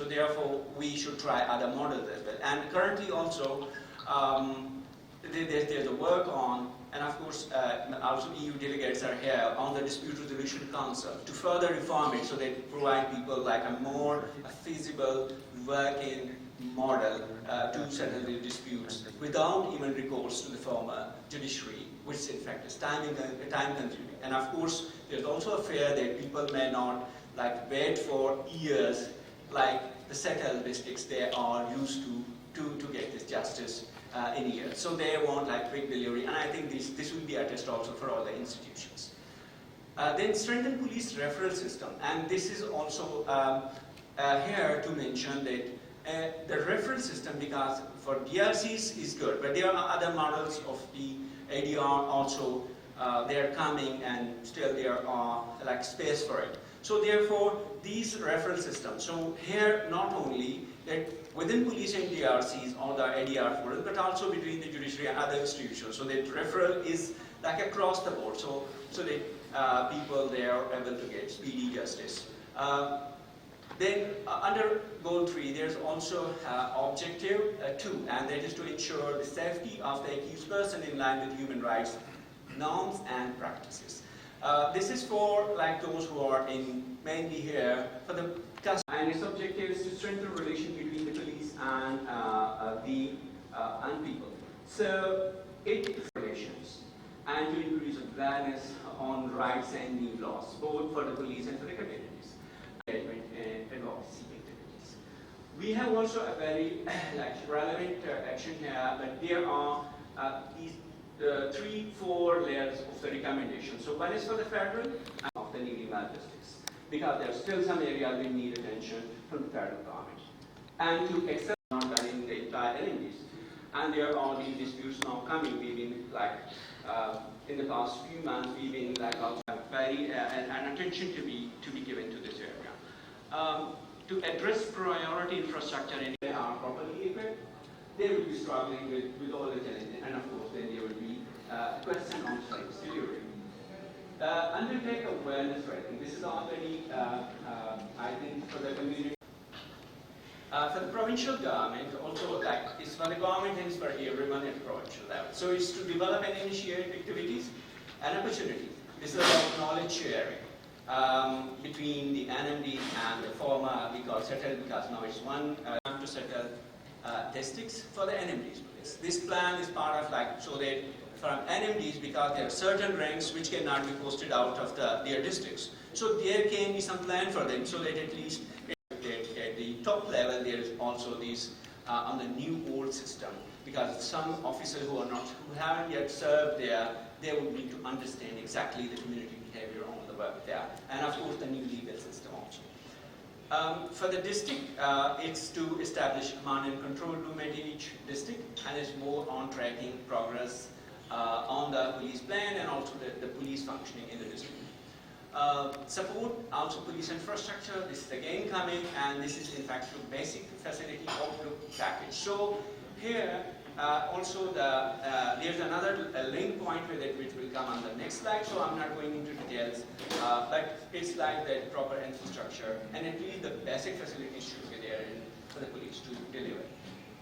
So therefore, we should try other models as well. And currently also, there's a work on, and of course, also EU delegates are here on the Dispute Resolution Council to further reform it so they provide people like a more feasible working model to settle the disputes without even recourse to the former judiciary, which in fact is time consuming. And of course, there's also a fear that people may not like wait for years like the settled districts they are used to get this justice in a year. So they want like quick delivery, and I think this will be a test also for all the institutions. Then strengthen police referral system, and this is also here to mention that the referral system, because for DRCs is good, but there are other models of the ADR also they are coming, and still there are like space for it. So therefore, these referral systems. So here not only that within police and DRCs or the ADR forums, but also between the judiciary and other institutions. So that referral is like across the board. So that people they are able to get speedy justice. Then under goal 3, there's also objective 2, and that is to ensure the safety of the accused person in line with human rights norms and practices. This is for like those who are mainly here for the custody, and its objective is to strengthen the relation between the police and people. So it relations and to increase awareness on rights and new laws, both for the police and for the communities. Advocacy activities. We have also a very relevant action here, but there are these 3-4 layers of the recommendation. So one is for the federal and of the newly merged districts, because there are still some areas we need attention from the federal government. And to accept not done in the entire LMDs. And there are these disputes now coming. We've been in the past few months, we've been also very an attention to be given to this area. To address priority infrastructure and they are properly equipped, they will be struggling with all the challenges, and of course then there will be a question on service delivery. Undertake awareness rating. This is already, I think, for the community. For the provincial government, also it's for the government and it's for everyone at the provincial level. So it's to develop and initiate activities and opportunities. This is about knowledge sharing between the NMD and the former, we call settled, because now it's one to settle districts for the NMDs. This plan is part of so that from NMDs, because there are certain ranks which cannot be posted out of their districts. So there can be some plan for them, so that at least at the top level there is also this on the new old system, because some officers who haven't yet served there, they would need to understand exactly the community behavior on the work there, and of course the new legal system also. For the district, it's to establish command and control room at each district, and it's more on tracking progress on the police plan and also the police functioning in the district. Support also police infrastructure. This is again coming, and this is in fact a basic facility outlook package. So here also there's another link point with it which will come on the next slide, so I'm not going into details, but it's like the proper infrastructure, and at least the basic facilities should be there for the police to deliver.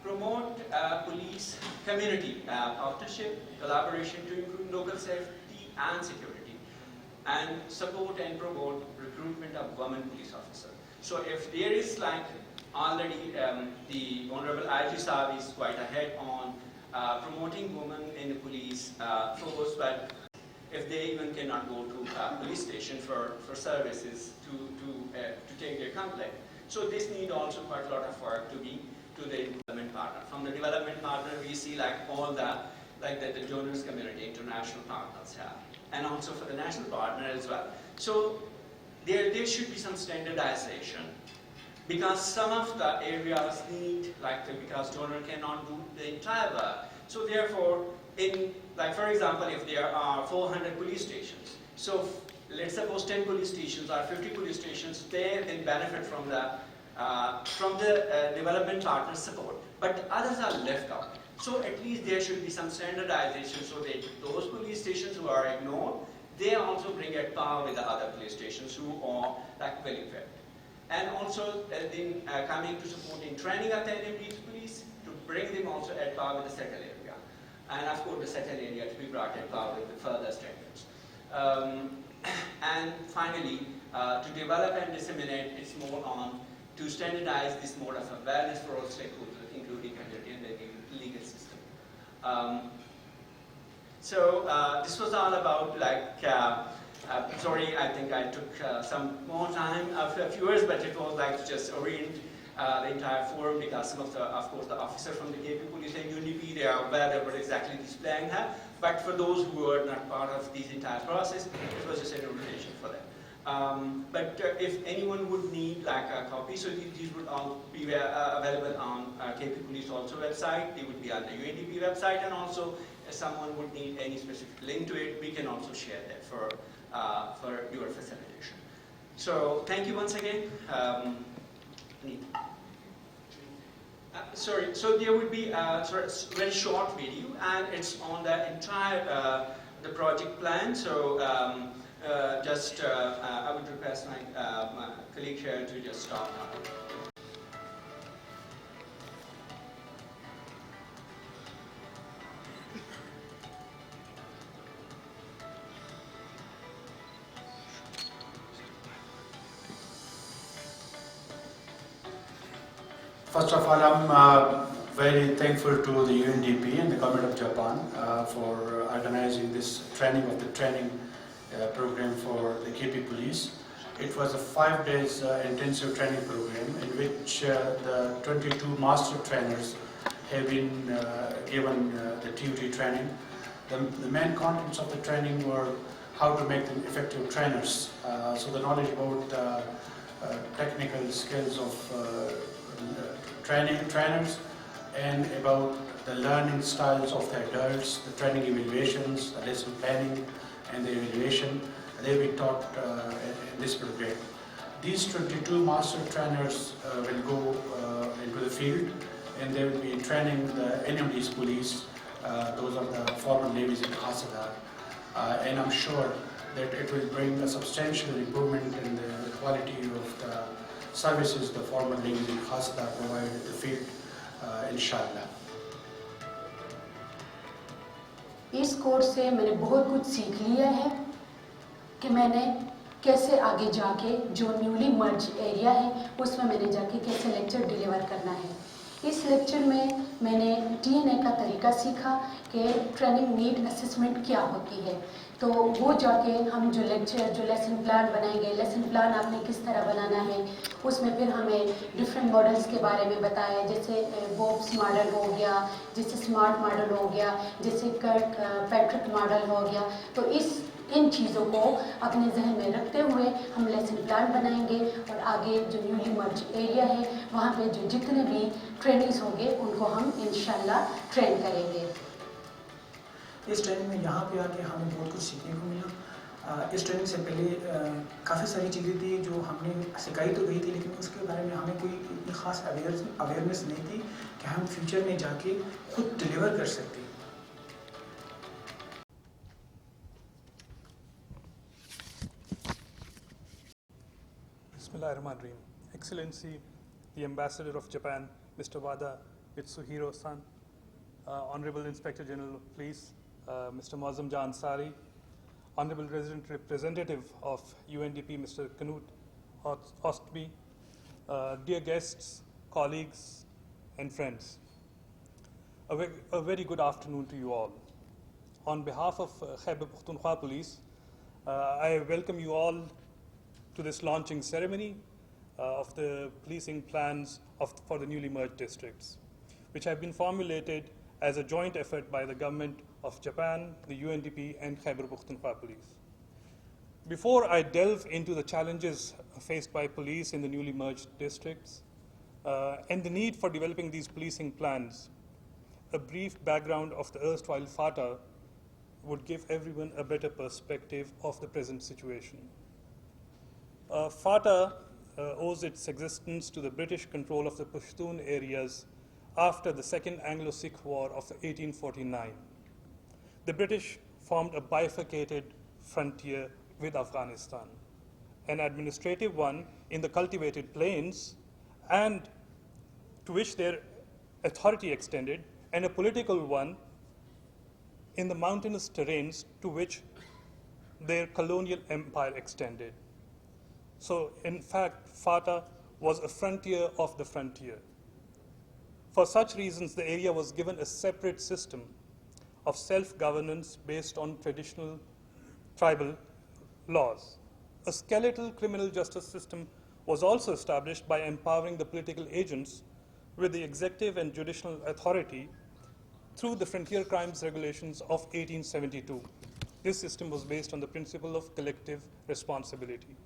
Promote police community partnership, collaboration to improve local safety and security, and support and promote recruitment of women police officers. So if there is already the Honorable IG Saab is quite ahead on promoting women in the police force, but if they even cannot go to a police station for services to take their complaint. So this need also quite a lot of work to be to the development partner. From the development partner, we see all the donors community, international partners have, and also for the national partner as well. So there should be some standardization, because some of the areas need, because donor cannot do the entire work. So therefore, for example, if there are 400 police stations, so let's suppose 10 police stations or 50 police stations, they then benefit from the development partner support, but others are left out. So at least there should be some standardization so that those police stations who are ignored, they also bring at par with the other police stations who are well equipped. and also then coming to support in training of the NMD's police to bring them also at par with the settled area. And of course the settled area to be brought at par with the further standards. And finally, to develop and disseminate, it's more on to standardize this mode of awareness for all stakeholders, including community and the legal system. This was all about sorry, I think I took some more time after a few years, but it was like to just orient the entire forum because some of course, the officers from the KP Police and UNDP, they are aware of what exactly this plan have. But for those who were not part of this entire process, it was just an invitation for them. But if anyone would need like a copy, so these would all be available on KP Police also website. They would be on the UNDP website, and also if someone would need any specific link to it, we can also share that for your facilitation. So thank you once again. Sorry, so there would be a very short video, and it's on the entire the project plan. So I would request my colleague here to just start now. First of all, I'm very thankful to the UNDP and the government of Japan for organizing this training program for the KP Police. It was a 5 days intensive training program in which the 22 master trainers have been given the TUT training. The main contents of the training were how to make them effective trainers. So the knowledge about technical skills of trainers, and about the learning styles of the adults, the training evaluations, the lesson planning and the evaluation. They will be taught in this program. These 22 master trainers will go into the field, and they will be training the NMD's police. Those are the former navies in Khyber. And I'm sure that it will bring a substantial improvement in the quality of the services the former navies in Khyber provide in the field, inshallah. इस course से मैंने बहुत कुछ सीख लिया है कि मैंने कैसे आगे जाके जो न्यूली मर्ज एरिया है उसमें मैंने जाके कैसे लेक्चर डिलीवर करना है। इस लेक्चर में मैंने टीएनए का तरीका सीखा कि ट्रेनिंग नीड असेसमेंट क्या होती है। तो वो जाके हम जो लेसन प्लान बनाएंगे, लेसन प्लान आपने किस तरह बनाना है, उसमें फिर हमें डिफरेंट मॉडल्स के बारे में बताया, जैसे बोब्स मॉडल हो गया, जैसे स्मार्ट मॉडल हो गया, जैसे पैट्रिक मॉडल हो गया। तो इन चीज़ों को अपने जहन में रखते हुए हम लेसन प्लान बनाएंगे और आगे जो न्यूली मर्ज एरिया है वहाँ पे जो जितने भी ट्रेनिंग्स होंगे उनको हम इंशाल्लाह ट्रेन करेंगे। इस ट्रेनिंग में यहाँ पे आके हमें बहुत कुछ सीखने को मिला। इस ट्रेनिंग से पहले काफ़ी सारी चीज़ें थी जो हमने सिखाई तो गई थी, लेकिन उसके बारे में हमें कोई इतनी ख़ास अवेयरनेस नहीं थी कि हम फ्यूचर में जाके खुद डिलीवर कर सकते। Bismillahirrahmanirrahim. Excellency, the Ambassador of Japan, Mr. Wada Mitsuhiro-san, Honorable Inspector General of Police, Mr. Moazzam Jan Ansari, Honorable Resident Representative of UNDP, Mr. Knut Ostby, dear guests, colleagues, and friends. A very good afternoon to you all. On behalf of Khyber Pakhtunkhwa Police, I welcome you all to this launching ceremony of the policing plans for the newly merged districts, which have been formulated as a joint effort by the government of Japan, the UNDP, and Khyber Pakhtunkhwa Police. Before I delve into the challenges faced by police in the newly merged districts and the need for developing these policing plans, a brief background of the erstwhile FATA would give everyone a better perspective of the present situation. FATA owes its existence to the British control of the Pashtun areas after the Second Anglo-Sikh War of 1849. The British formed a bifurcated frontier with Afghanistan. an administrative one in the cultivated plains, and to which their authority extended, and a political one in the mountainous terrains to which their colonial empire extended. So, in fact, FATA was a frontier of the frontier. For such reasons, the area was given a separate system of self-governance based on traditional tribal laws. A skeletal criminal justice system was also established by empowering the political agents with the executive and judicial authority through the Frontier Crimes Regulations of 1872. This system was based on the principle of collective responsibility.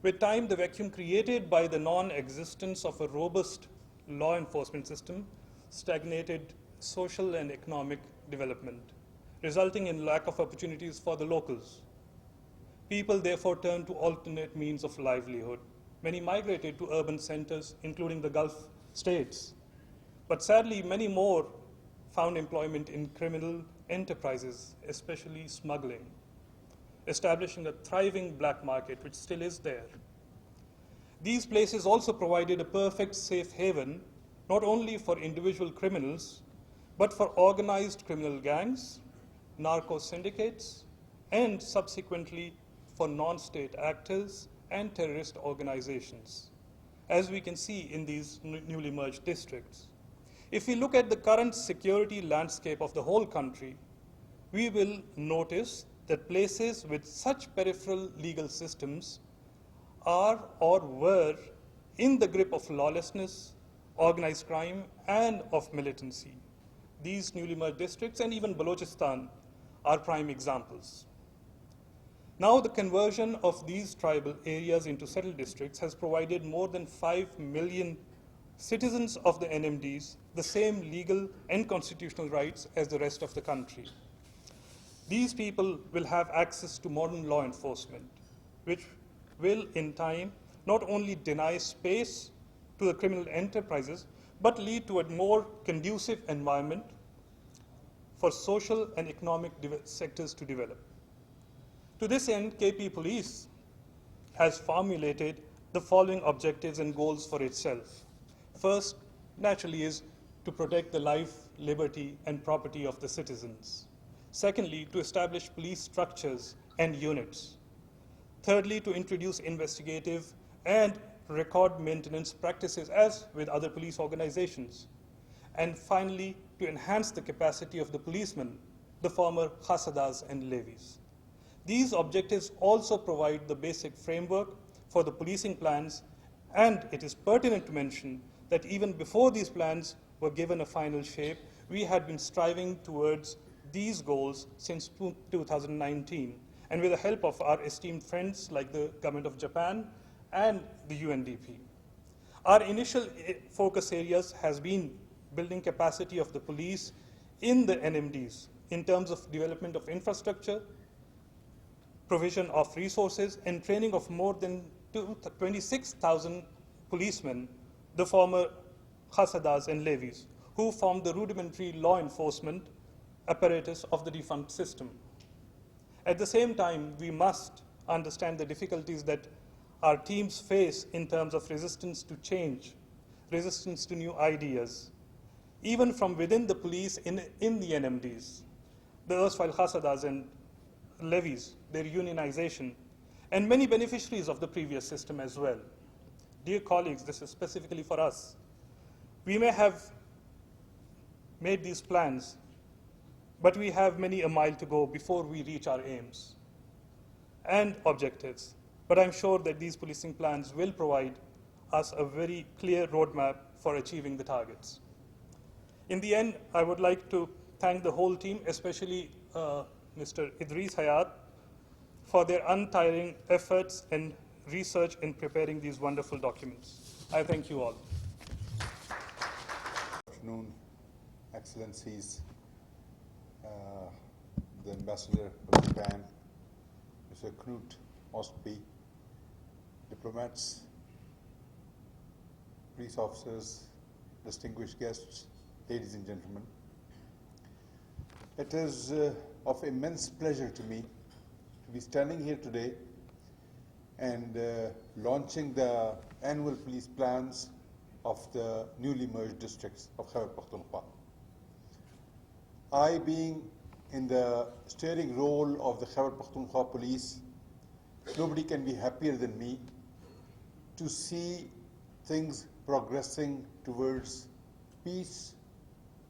With time, the vacuum created by the non-existence of a robust law enforcement system stagnated social and economic development, resulting in lack of opportunities for the locals. People therefore turned to alternate means of livelihood. Many migrated to urban centers, including the Gulf states. But sadly, many more found employment in criminal enterprises, especially smuggling, establishing a thriving black market, which still is there. These places also provided a perfect safe haven, not only for individual criminals, but for organized criminal gangs, narco syndicates, and subsequently for non-state actors and terrorist organizations, as we can see in these newly merged districts. If we look at the current security landscape of the whole country, we will notice that places with such peripheral legal systems are or were in the grip of lawlessness, organized crime, and of militancy. These newly merged districts and even Balochistan are prime examples. Now, the conversion of these tribal areas into settled districts has provided more than 5 million citizens of the NMDs the same legal and constitutional rights as the rest of the country. These people will have access to modern law enforcement, which will in time not only deny space to the criminal enterprises, but lead to a more conducive environment for social and economic sectors to develop. To this end, KP Police has formulated the following objectives and goals for itself. First, naturally, is to protect the life, liberty, and property of the citizens. Secondly, to establish police structures and units. Thirdly, to introduce investigative and record maintenance practices as with other police organizations. And finally, to enhance the capacity of the policemen, the former khasadas and levies. These objectives also provide the basic framework for the policing plans, and it is pertinent to mention that even before these plans were given a final shape, we had been striving towards these goals since 2019, and with the help of our esteemed friends like the Government of Japan and the UNDP. Our initial focus areas has been building capacity of the police in the NMDs in terms of development of infrastructure, provision of resources, and training of more than 26,000 policemen, the former khasadas and levies, who form the rudimentary law enforcement apparatus of the defunct system. At the same time, we must understand the difficulties that our teams face in terms of resistance to change, resistance to new ideas, even from within the police in the NMDs, the erstwhile khasadas and levies, their unionization, and many beneficiaries of the previous system as well. Dear colleagues, this is specifically for us. We may have made these plans, but we have many a mile to go before we reach our aims and objectives. But I'm sure that these policing plans will provide us a very clear roadmap for achieving the targets. In the end, I would like to thank the whole team, especially Mr. Idris Hayat, for their untiring efforts and research in preparing these wonderful documents. I thank you all. Good afternoon, Excellencies, the Ambassador of Japan, Mr. Knut Ostby, diplomats, police officers, distinguished guests, ladies and gentlemen. It is of immense pleasure to me to be standing here today and launching the annual police plans of the newly merged districts of Khyber Pakhtunkhwa. I, being in the steering role of the Khyber Pakhtunkhwa police, nobody can be happier than me to see things progressing towards peace,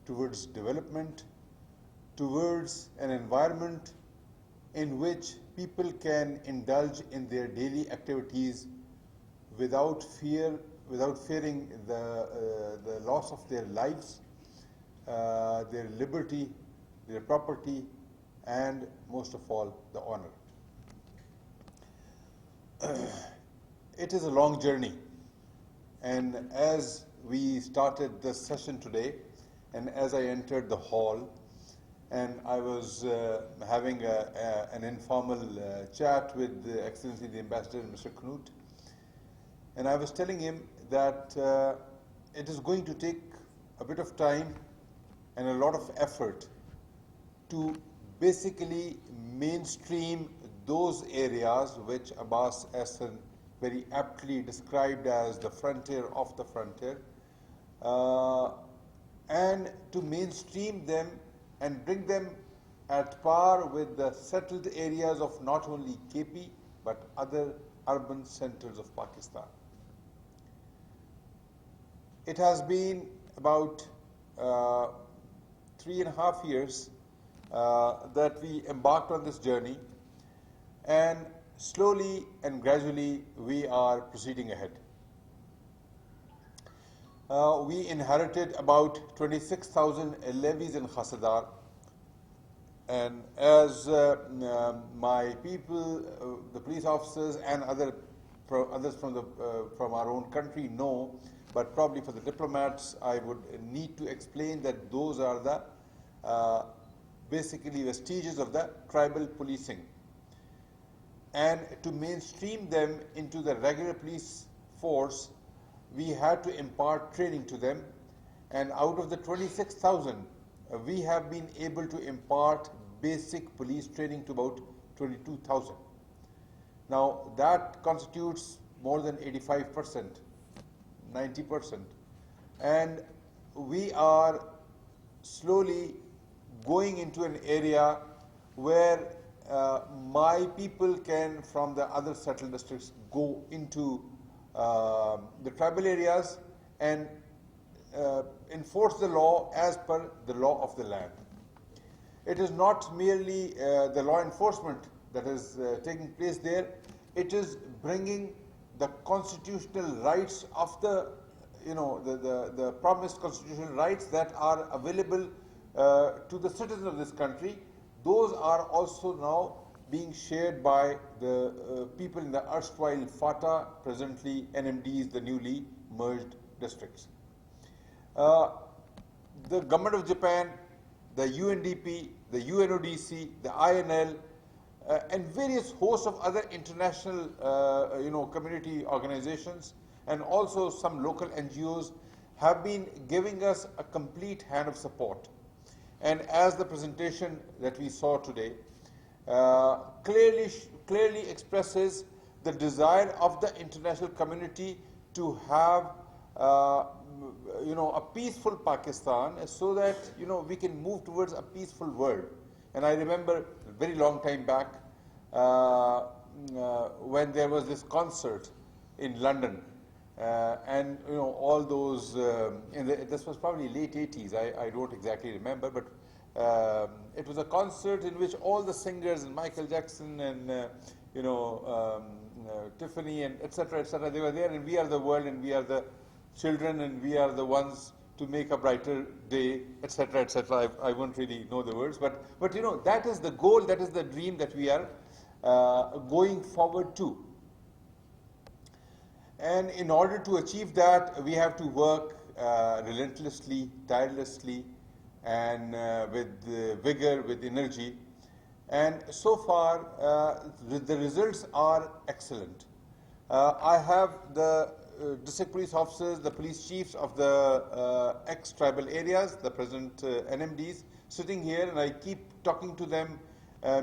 towards development, towards an environment in which people can indulge in their daily activities without fear, without fearing the loss of their lives, their liberty, their property, and most of all, the honor. It is a long journey, and as we started this session today, and as I entered the hall, and I was having an informal chat with Excellency the Ambassador, Mr. Knut, and I was telling him that it is going to take a bit of time and a lot of effort to basically mainstream those areas which Abbas Hassan very aptly described as the frontier of the frontier, and to mainstream them and bring them at par with the settled areas of not only KP but other urban centers of Pakistan. It has been about 3.5 years that we embarked on this journey, and slowly and gradually we are proceeding ahead. We inherited about 26,000 levies in Khasadar, and as my people, the police officers and others from our own country know, but probably for the diplomats I would need to explain that those are the basically vestiges of the tribal policing. And to mainstream them into the regular police force, we had to impart training to them, and out of the 26,000, we have been able to impart basic police training to about 22,000. Now that constitutes more than 85%, 90%, and we are slowly going into an area where my people can, from the other settled districts, go into the tribal areas and enforce the law as per the law of the land. It is not merely the law enforcement that is taking place there, it is bringing the constitutional rights of the, the promised constitutional rights that are available to the citizens of this country. Those are also now being shared by the people in the erstwhile FATA, presently NMDs, the newly merged districts. The government of Japan, the UNDP, the UNODC, the INL, and various hosts of other international, community organizations, and also some local NGOs have been giving us a complete hand of support. And as the presentation that we saw today clearly expresses the desire of the international community to have a peaceful Pakistan, so that we can move towards a peaceful world. And I remember a very long time back when there was this concert in London, and all those this was probably late 80s, I don't exactly remember, but it was a concert in which all the singers, and Michael Jackson and Tiffany and etc., they were there, and we are the world, and we are the children, and we are the ones to make a brighter day, etc., etc. I won't really know the words, but that is the goal, that is the dream that we are going forward to. And in order to achieve that, we have to work relentlessly, tirelessly, and with vigor, with energy. And so far, the results are excellent. I have the district police officers, the police chiefs of the ex-tribal areas, the present NMDs, sitting here, and I keep talking to them,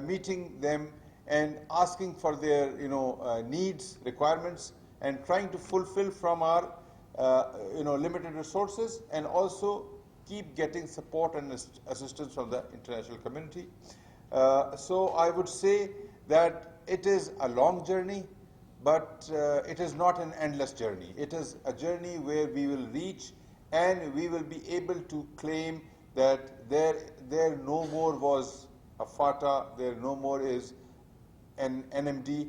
meeting them, and asking for their needs, requirements, and trying to fulfill from our limited resources, and also keep getting support and assistance from the international community. So I would say that it is a long journey, but it is not an endless journey. It is a journey where we will reach and we will be able to claim that there no more was a FATA, there no more is an NMD.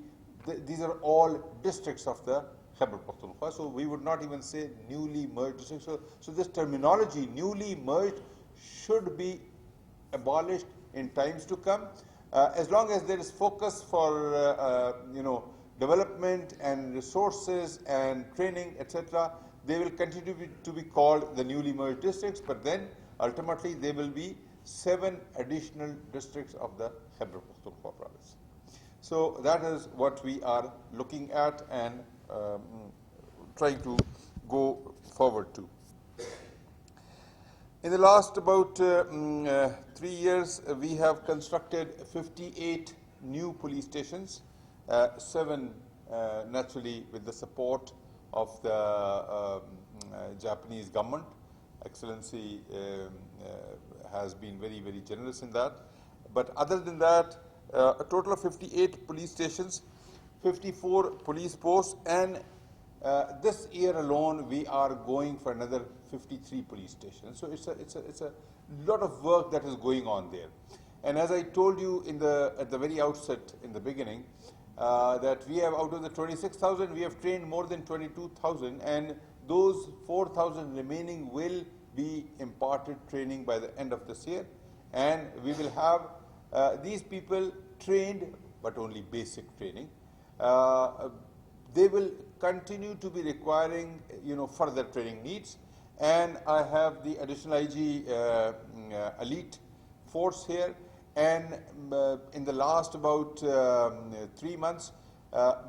These are all districts of the Khyber Pakhtunkhwa. So we would not even say newly merged districts. So this terminology, newly merged, should be abolished in times to come. As long as there is focus for development and resources and training, etc., they will continue to be called the newly merged districts, but then ultimately they will be 7 additional districts of the Khyber Pakhtunkhwa province. So that is what we are looking at and trying to go forward to. In the last about 3 years, we have constructed 58 new police stations, 7 naturally with the support of the Japanese government. Excellency has been very, very generous in that. But other than that, a total of 58 police stations, 54 police posts, and this year alone we are going for another 53 police stations. So it's a lot of work that is going on there. And as I told you at the very outset in the beginning, that we have, out of the 26,000, we have trained more than 22,000, and those 4,000 remaining will be imparted training by the end of this year, and we will have these people trained, but only basic training. They will continue to be requiring further training needs, and I have the additional IG elite force here, and in the last about 3 months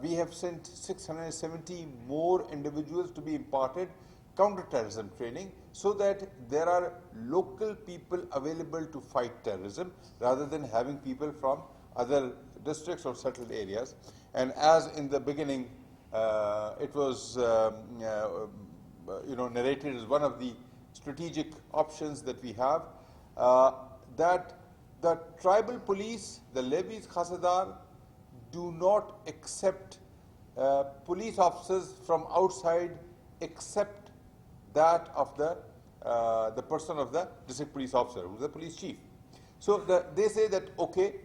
we have sent 670 more individuals to be imparted counter-terrorism training, so that there are local people available to fight terrorism rather than having people from other districts or settled areas. And as in the beginning it was narrated as one of the strategic options that we have, that the tribal police, the levies Khasadar, do not accept police officers from outside except that of the person of the district police officer, who is the police chief. So they say that, okay,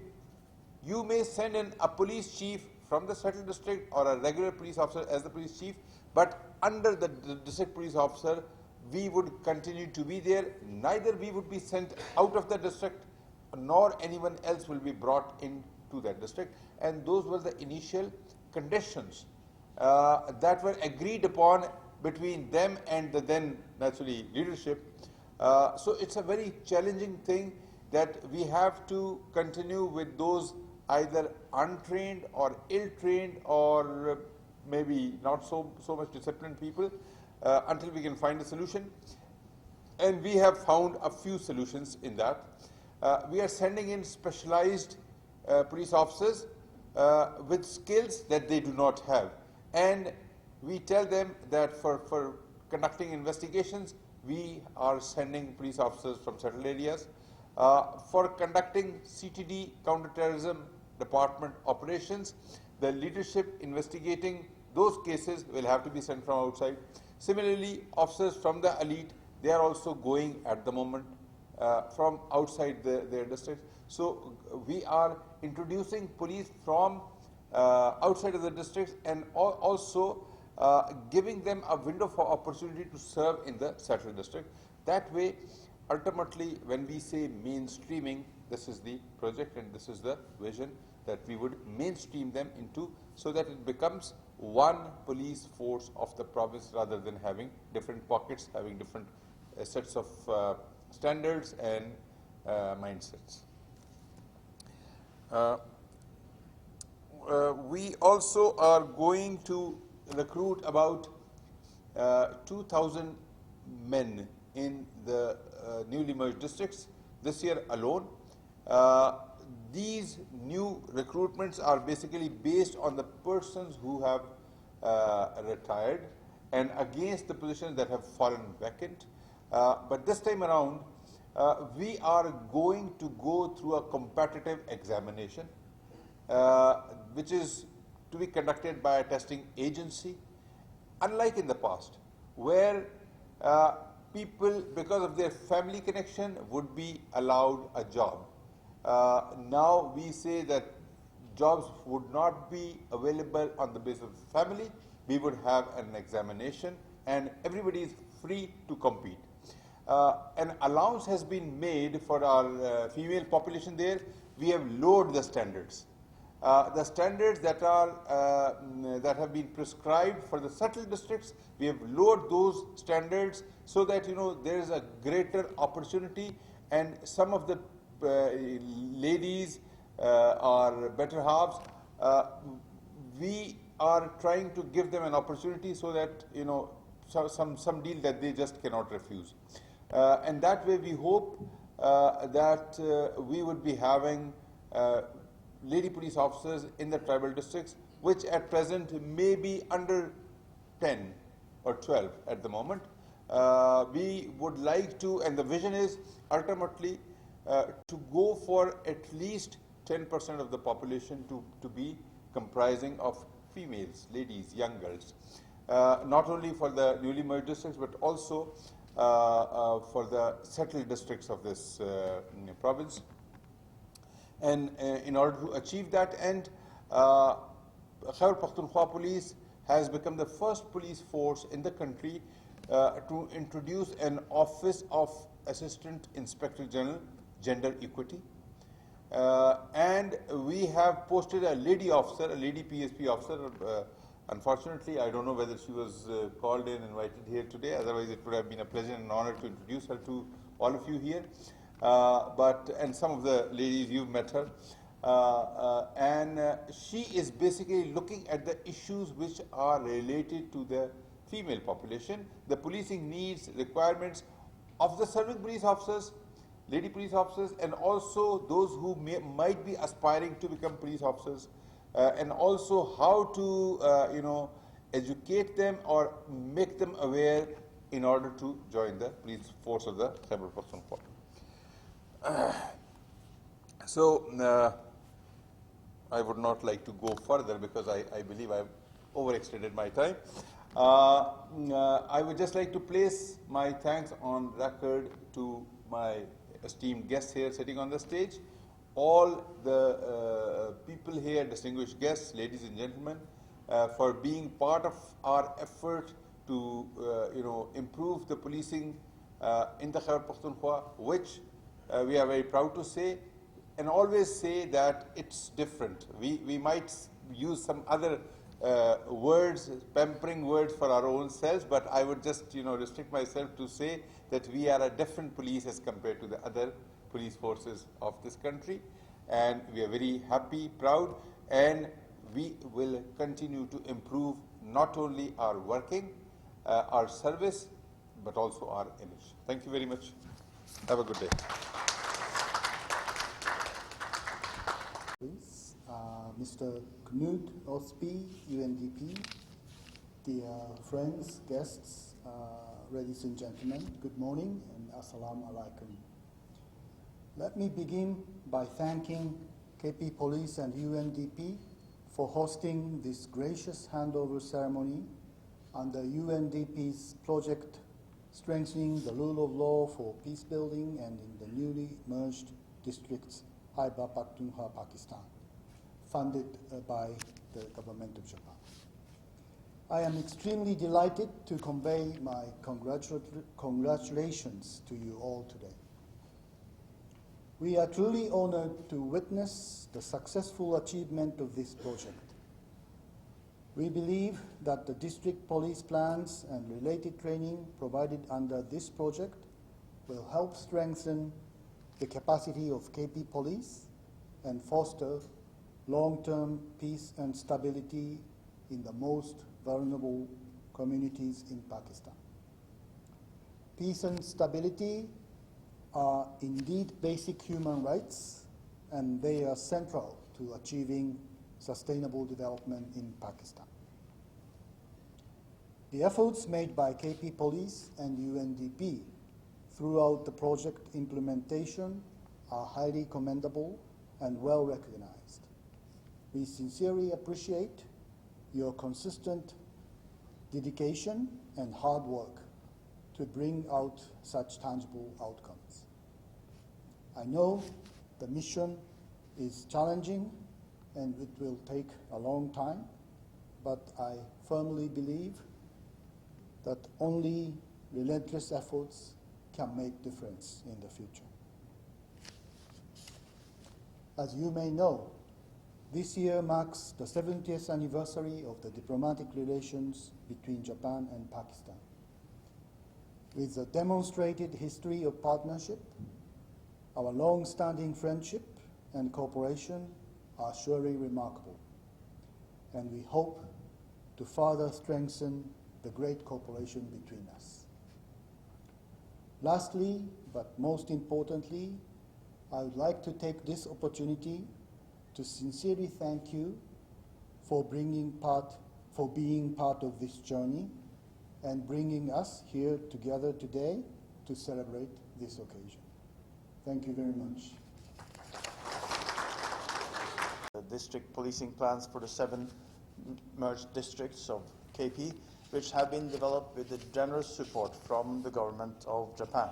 you may send in a police chief from the settled district or a regular police officer as the police chief, but under the district police officer, we would continue to be there. Neither we would be sent out of the district, nor anyone else will be brought into that district. And those were the initial conditions that were agreed upon between them and the then naturally leadership. So it's a very challenging thing that we have to continue with those either untrained or ill-trained or maybe not so much disciplined people until we can find a solution. And we have found a few solutions in that. We are sending in specialized police officers with skills that they do not have. And we tell them that for conducting investigations, we are sending police officers from settled areas. For conducting CTD, counterterrorism department operations, the leadership investigating those cases will have to be sent from outside. Similarly, officers from the elite, they are also going at the moment from outside their districts. So we are introducing police from outside of the districts, and also giving them a window for opportunity to serve in the settled district. That way, ultimately, when we say mainstreaming, this is the project and this is the vision, that we would mainstream them into, so that it becomes one police force of the province rather than having different pockets, having different sets of standards and mindsets. We also are going to recruit about 2,000 men in the newly merged districts this year alone. these new recruitments are basically based on the persons who have retired and against the positions that have fallen vacant. But this time around, we are going to go through a competitive examination, which is to be conducted by a testing agency, unlike in the past, where people, because of their family connection, would be allowed a job. Now we say that jobs would not be available on the basis of family. We would have an examination and everybody is free to compete. An allowance has been made for our female population there. We have lowered the standards. The standards that have been prescribed for the settled districts, we have lowered those standards so that there is a greater opportunity, and some of the ladies or better halves, we are trying to give them an opportunity so that some deal that they just cannot refuse, and that way we hope that we would be having lady police officers in the tribal districts, which at present may be under 10 or 12 at the moment. We would like to, and the vision is ultimately to go for at least 10% of the population to be comprising of females, ladies, young girls, not only for the newly merged districts but also for the settled districts of this province. And in order to achieve that end, Khyber Pakhtunkhwa police has become the first police force in the country to introduce an Office of Assistant Inspector General, Gender Equity. And we have posted a lady officer, a lady PSP officer. Unfortunately, I don't know whether she was called in and invited here today. Otherwise, it would have been a pleasure and an honor to introduce her to all of you here. And some of the ladies, you've met her. And she is basically looking at the issues which are related to the female population, the policing needs, requirements of the serving police officers, lady police officers, and also those who might be aspiring to become police officers, and also how to educate them or make them aware in order to join the police force of the Khyber Pakhtunkhwa. So I would not like to go further because I believe I've overextended my time. I would just like to place my thanks on record to my esteemed guests here sitting on the stage, all the people here, distinguished guests, ladies and gentlemen, for being part of our effort to improve the policing in the Khyber Pakhtunkhwa, which we are very proud to say, and always say that it's different. We might use some other words, pampering words for our own selves, but I would just restrict myself to say that we are a different police as compared to the other police forces of this country, and we are very happy, proud, and we will continue to improve not only our working, our service, but also our image. Thank you very much. Have a good day. Mr. Knut Osby, UNDP, dear friends, guests, ladies and gentlemen, good morning and assalamu alaikum. Let me begin by thanking KP Police and UNDP for hosting this gracious handover ceremony under UNDP's project Strengthening the Rule of Law for Peace Building and in the newly merged districts Khyber Pakhtunkhwa, Pakistan, funded by the government of Japan. I am extremely delighted to convey my congratulations to you all today. We are truly honored to witness the successful achievement of this project. We believe that the district police plans and related training provided under this project will help strengthen the capacity of KP Police and foster long-term peace and stability in the most vulnerable communities in Pakistan. Peace and stability are indeed basic human rights, and they are central to achieving sustainable development in Pakistan. The efforts made by KP Police and UNDP throughout the project implementation are highly commendable and well recognized. We sincerely appreciate your consistent dedication and hard work to bring out such tangible outcomes. I know the mission is challenging and it will take a long time, but I firmly believe that only relentless efforts can make difference in the future. As you may know, this year marks the 70th anniversary of the diplomatic relations between Japan and Pakistan. With a demonstrated history of partnership, our long-standing friendship and cooperation are surely remarkable, and we hope to further strengthen the great cooperation between us. Lastly, but most importantly, I would like to take this opportunity to sincerely thank you for being part of this journey and bringing us here together today to celebrate this occasion. Thank you very much. The district policing plans for the 7 merged districts of KP, which have been developed with the generous support from the government of Japan.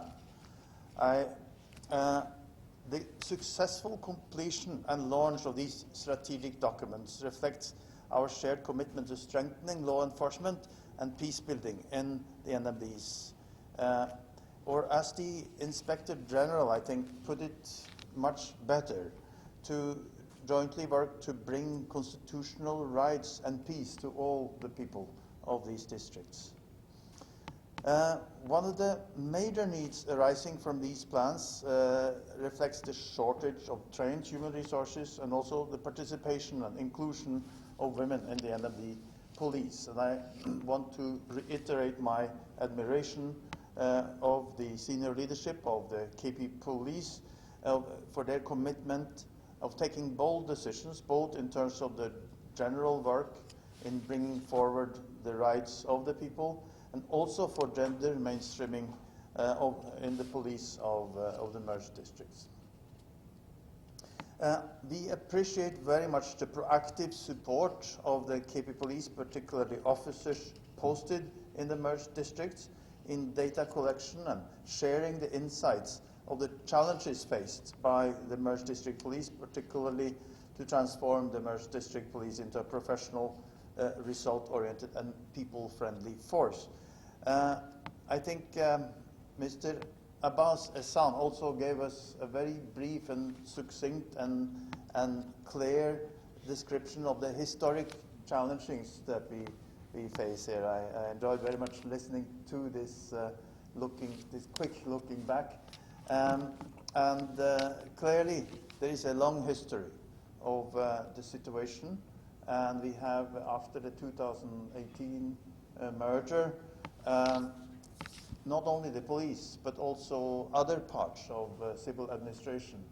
The successful completion and launch of these strategic documents reflects our shared commitment to strengthening law enforcement and peace building in the NMDs. Or as the Inspector General, I think, put it much better, to jointly work to bring constitutional rights and peace to all the people of these districts. One of the major needs arising from these plans reflects the shortage of trained human resources and also the participation and inclusion of women in the NMD police. And I want to reiterate my admiration of the senior leadership of the KP police for their commitment of taking bold decisions, both in terms of the general work in bringing forward the rights of the people, and also for gender mainstreaming in the police of the merged districts. We appreciate very much the proactive support of the KP police, particularly officers posted in the merged districts, in data collection and sharing the insights of the challenges faced by the merged district police, particularly to transform the merged district police into a professional, result-oriented and people-friendly force. I think Mr. Abbas Ehsan also gave us a very brief and succinct and clear description of the historic challenges that we face here. I enjoyed very much listening to this quick looking back. Clearly there is a long history of the situation, and we have, after the 2018 merger, not only the police but also other parts of civil administration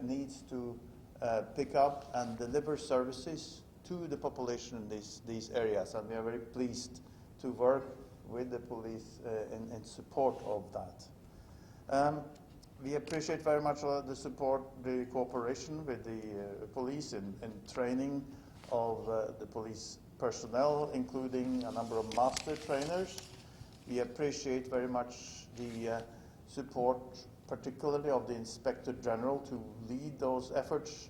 needs to pick up and deliver services to the population in these areas, and we are very pleased to work with the police in support of that. We appreciate very much the support, the cooperation with the police in training of the police personnel, including a number of master trainers. We appreciate very much the support, particularly of the Inspector General, to lead those efforts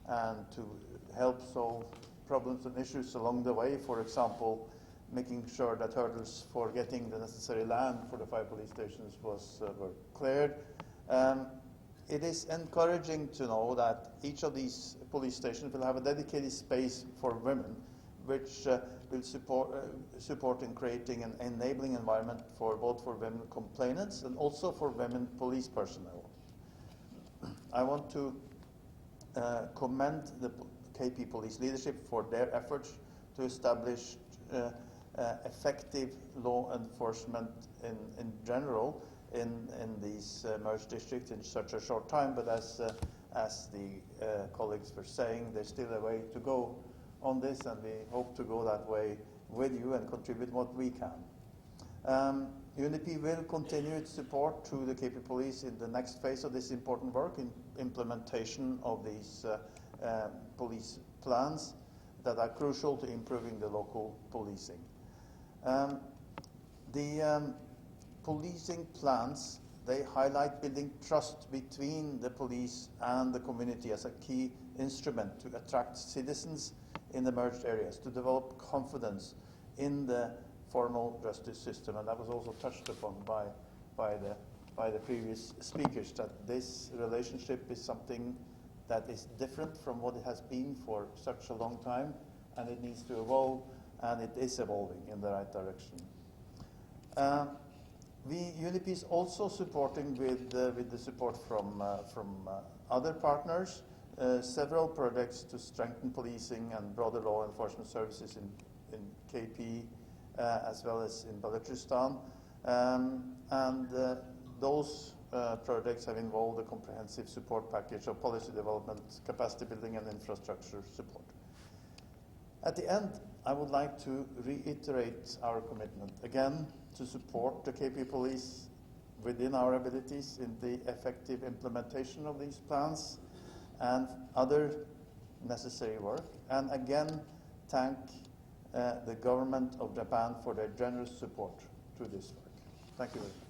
and to help solve problems and issues along the way. For example, making sure that hurdles for getting the necessary land for the 5 police stations were cleared. It is encouraging to know that each of these police stations will have a dedicated space for women, which will support in creating an enabling environment for both for women complainants and also for women police personnel. I want to commend the KP police leadership for their efforts to establish effective law enforcement in general in these merged districts in such a short time. But as the colleagues were saying, there's still a way to go on this, and we hope to go that way with you and contribute what we can. UNDP will continue its support to the KP Police in the next phase of this important work in implementation of these police plans that are crucial to improving the local policing. The policing plans, they highlight building trust between the police and the community as a key instrument to attract citizens in the merged areas, to develop confidence in the formal justice system. And that was also touched upon by the previous speakers, that this relationship is something that is different from what it has been for such a long time, and it needs to evolve, and it is evolving in the right direction. UNDP is also supporting with the support from other partners several projects to strengthen policing and broader law enforcement services in KP as well as in Bajaur. Those projects have involved a comprehensive support package of policy development, capacity building and infrastructure support. At the end, I would like to reiterate our commitment again to support the KP Police within our abilities in the effective implementation of these plans and other necessary work, and again thank the government of Japan for their generous support to this work. Thank you very much.